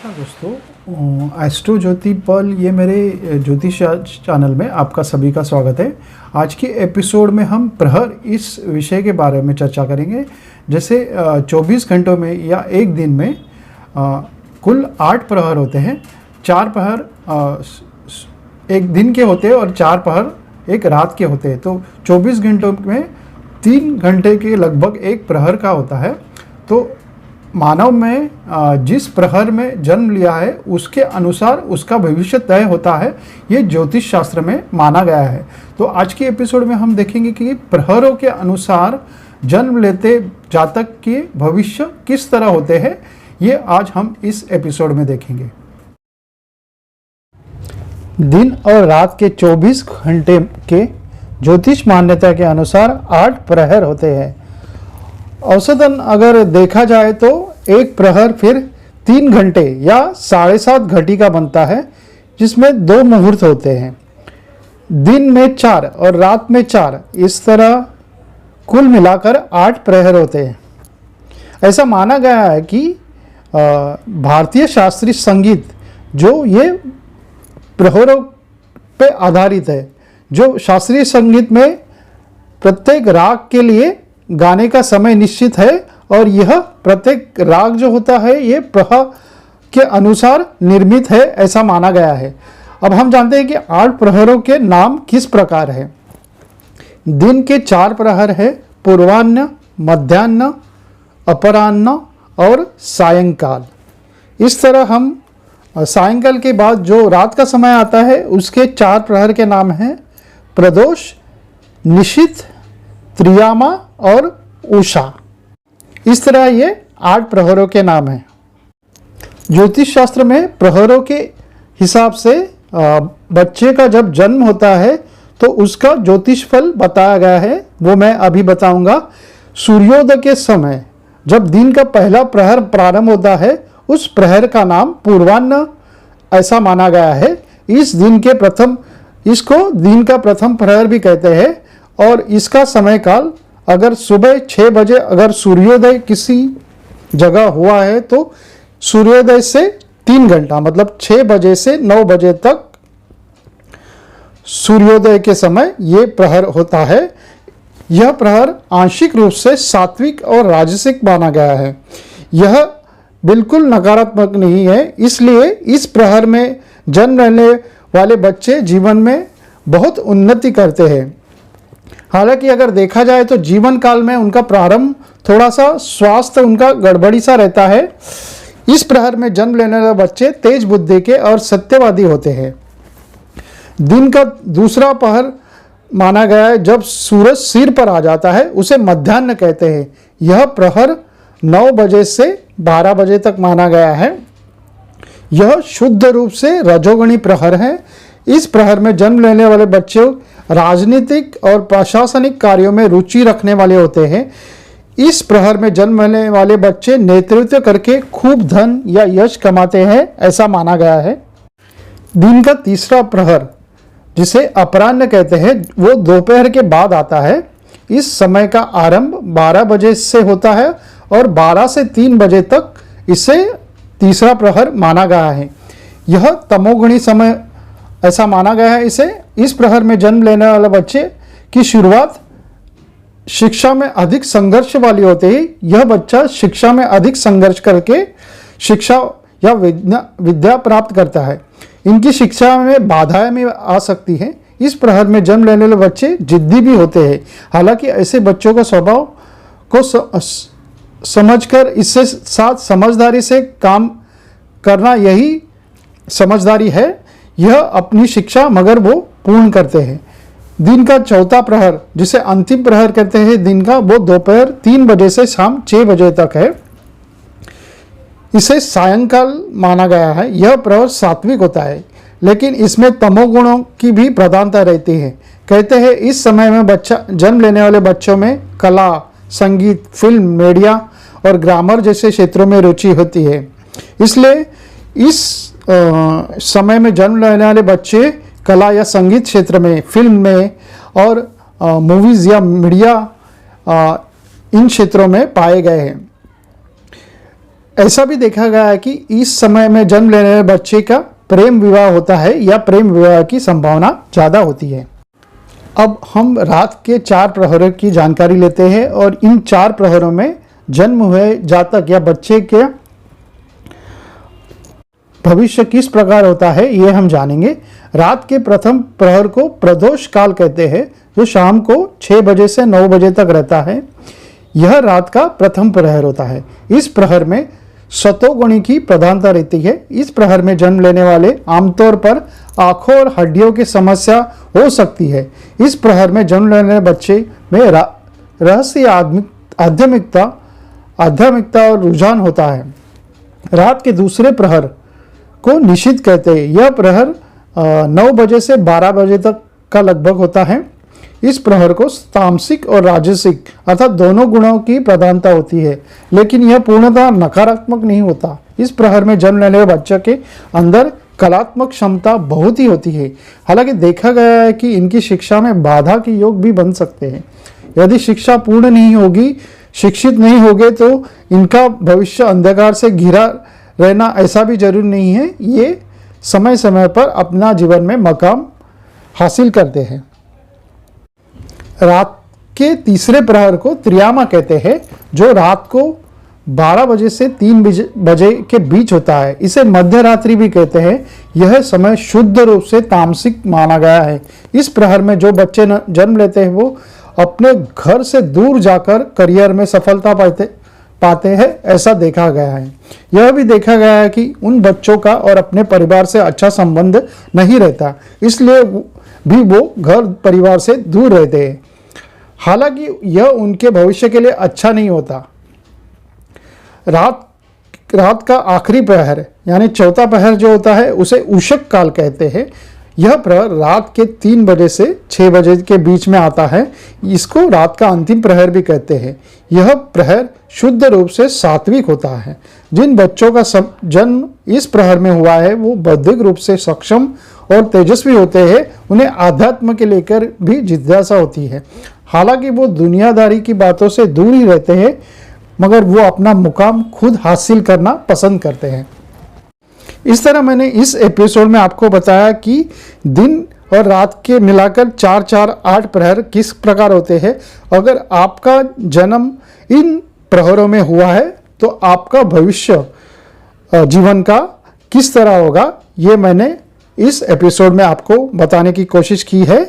नमस्कार दोस्तों, एस्ट्रो ज्योति पल ये मेरे ज्योतिष चैनल में आपका सभी का स्वागत है। आज के एपिसोड में हम प्रहर इस विषय के बारे में चर्चा करेंगे। जैसे 24 घंटों में या एक दिन में कुल 8 प्रहर होते हैं। 4 प्रहर एक दिन के होते हैं और 4 प्रहर एक रात के होते हैं। तो 24 घंटों में 3 घंटे के लगभग एक प्रहर का होता है। तो मानव में जिस प्रहर में जन्म लिया है उसके अनुसार उसका भविष्य तय होता है, ये ज्योतिष शास्त्र में माना गया है। तो आज के एपिसोड में हम देखेंगे कि प्रहरों के अनुसार जन्म लेते जातक के भविष्य किस तरह होते हैं, ये आज हम इस एपिसोड में देखेंगे। दिन और रात के 24 घंटे के ज्योतिष मान्यता के अनुसार 8 प्रहर होते हैं। औसतन अगर देखा जाए तो एक प्रहर फिर 3 घंटे या 7.5 घंटे का बनता है, जिसमें 2 मुहूर्त होते हैं। दिन में 4 और रात में 4, इस तरह कुल मिलाकर 8 प्रहर होते हैं। ऐसा माना गया है कि भारतीय शास्त्रीय संगीत जो ये प्रहरों पे आधारित है, जो शास्त्रीय संगीत में प्रत्येक राग के लिए गाने का समय निश्चित है और यह प्रत्येक राग जो होता है ये प्रहर के अनुसार निर्मित है, ऐसा माना गया है। अब हम जानते हैं कि 8 प्रहरों के नाम किस प्रकार है। दिन के 4 प्रहर है, पूर्वाह्न, मध्याह्न, अपराह्न और सायंकाल। इस तरह हम सायंकाल के बाद जो रात का समय आता है उसके 4 प्रहर के नाम हैं प्रदोष, निशीथ, त्रियामा और उषा। इस तरह ये 8 प्रहरों के नाम हैं। ज्योतिष शास्त्र में प्रहरों के हिसाब से बच्चे का जब जन्म होता है तो उसका ज्योतिष फल बताया गया है, वो मैं अभी बताऊंगा। सूर्योदय के समय जब दिन का पहला प्रहर प्रारंभ होता है उस प्रहर का नाम पूर्वाह्न ऐसा माना गया है। इसको दिन का प्रथम प्रहर भी कहते हैं और इसका समय काल अगर सुबह 6 बजे अगर सूर्योदय किसी जगह हुआ है तो सूर्योदय से 3 घंटा मतलब 6 बजे से 9 बजे तक सूर्योदय के समय ये प्रहर होता है। यह प्रहर आंशिक रूप से सात्विक और राजसिक माना गया है। यह बिल्कुल नकारात्मक नहीं है, इसलिए इस प्रहर में जन्म लेने वाले बच्चे जीवन में बहुत उन्नति करते हैं। हालांकि अगर देखा जाए तो जीवन काल में उनका प्रारंभ थोड़ा सा स्वास्थ्य उनका गड़बड़ी सा रहता है। इस प्रहर में जन्म लेने वाले बच्चे तेज बुद्धि के और सत्यवादी होते हैं। दिन का दूसरा प्रहर माना गया है जब सूरज सिर पर आ जाता है, उसे मध्याह्न कहते हैं। यह प्रहर 9 बजे से 12 बजे तक माना गया है। यह शुद्ध रूप से रजोगुणी प्रहर है। इस प्रहर में जन्म लेने वाले बच्चे राजनीतिक और प्रशासनिक कार्यों में रुचि रखने वाले होते हैं। इस प्रहर में जन्म लेने वाले बच्चे नेतृत्व करके खूब धन या यश कमाते हैं, ऐसा माना गया है। दिन का तीसरा प्रहर जिसे अपराह्न कहते हैं वो दोपहर के बाद आता है। इस समय का आरंभ 12 बजे से होता है और 12 से 3 बजे तक इसे तीसरा प्रहर माना गया है। यह तमोगुणी समय ऐसा माना गया है इसे। इस प्रहर में जन्म लेने वाले बच्चे की शुरुआत शिक्षा में अधिक संघर्ष वाली होती है। यह बच्चा शिक्षा में अधिक संघर्ष करके शिक्षा या विद्या प्राप्त करता है। इनकी शिक्षा में बाधाएं में आ सकती हैं। इस प्रहर में जन्म लेने वाले बच्चे जिद्दी भी होते हैं। हालांकि ऐसे बच्चों का स्वभाव को समझकर इससे साथ समझदारी से काम करना यही समझदारी है। यह अपनी शिक्षा मगर वो पूर्ण करते हैं। दिन का चौथा प्रहर जिसे अंतिम प्रहर कहते हैं दिन का, वो दोपहर 3 बजे से शाम 6 बजे तक है। इसे सायंकाल माना गया है। यह प्रहर सात्विक होता है लेकिन इसमें तमोगुणों की भी प्रधानता रहती है। कहते हैं इस समय में जन्म लेने वाले बच्चों में कला, संगीत, फिल्म, मीडिया और ग्रामर जैसे क्षेत्रों में रुचि होती है। इसलिए इस समय में जन्म लेने वाले बच्चे कला या संगीत क्षेत्र में, फिल्म में और मूवीज़ या मीडिया इन क्षेत्रों में पाए गए हैं। ऐसा भी देखा गया है कि इस समय में जन्म लेने वाले बच्चे का प्रेम विवाह होता है या प्रेम विवाह की संभावना ज़्यादा होती है। अब हम रात के 4 प्रहरों की जानकारी लेते हैं और इन 4 प्रहरों में जन्म हुए जातक या बच्चे के भविष्य किस प्रकार होता है ये हम जानेंगे। रात के प्रथम प्रहर को प्रदोष काल कहते हैं, जो शाम को 6 बजे से 9 बजे तक रहता है। यह रात का प्रथम प्रहर होता है। इस प्रहर में सतोगुणी की प्रधानता रहती है। इस प्रहर में जन्म लेने वाले आमतौर पर आंखों और हड्डियों की समस्या हो सकती है। इस प्रहर में जन्म लेने वाले बच्चे में रहस्य आध्यात्मिकता और रुझान होता है। रात के दूसरे प्रहर को निषिद्ध कहते हैं। यह प्रहर 9 बजे से 12 बजे तक का लगभग होता है। इस प्रहर को तामसिक और राजसिक अर्थात दोनों गुणों की प्रधानता होती है, लेकिन यह पूर्णतः नकारात्मक नहीं होता। इस प्रहर में जन्म लेने वाले बच्चे के अंदर कलात्मक क्षमता बहुत ही होती है। हालांकि देखा गया है कि इनकी शिक्षा में बाधा के योग भी बन सकते हैं। यदि शिक्षा पूर्ण नहीं होगी, शिक्षित नहीं होगे, तो इनका भविष्य अंधकार से घिरा रहना ऐसा भी जरूरी नहीं है। ये समय समय पर अपना जीवन में मकाम हासिल करते हैं। रात के तीसरे प्रहर को त्रियामा कहते हैं, जो रात को 12 बजे से 3 बजे के बीच होता है। इसे मध्य रात्रि भी कहते हैं। यह समय शुद्ध रूप से तामसिक माना गया है। इस प्रहर में जो बच्चे जन्म लेते हैं वो अपने घर से दूर जाकर करियर में सफलता पाते हैं, ऐसा देखा गया है। यह भी देखा गया है कि उन बच्चों का और अपने परिवार से अच्छा संबंध नहीं रहता, इसलिए भी वो घर परिवार से दूर रहते हैं। हालांकि यह उनके भविष्य के लिए अच्छा नहीं होता। रात का आखिरी प्रहर यानी चौथा प्रहर जो होता है उसे उषक काल कहते हैं। यह प्रहर रात के 3 बजे से 6 बजे के बीच में आता है। इसको रात का अंतिम प्रहर भी कहते हैं। यह प्रहर शुद्ध रूप से सात्विक होता है। जिन बच्चों का जन्म इस प्रहर में हुआ है वो बौद्धिक रूप से सक्षम और तेजस्वी होते हैं। उन्हें आध्यात्म के लेकर भी जिज्ञासा होती है। हालांकि वो दुनियादारी की बातों से दूर ही रहते हैं, मगर वो अपना मुकाम खुद हासिल करना पसंद करते हैं। इस तरह मैंने इस एपिसोड में आपको बताया कि दिन और रात के मिलाकर 4-4-8 प्रहर किस प्रकार होते हैं। अगर आपका जन्म इन प्रहरों में हुआ है तो आपका भविष्य जीवन का किस तरह होगा, ये मैंने इस एपिसोड में आपको बताने की कोशिश की है।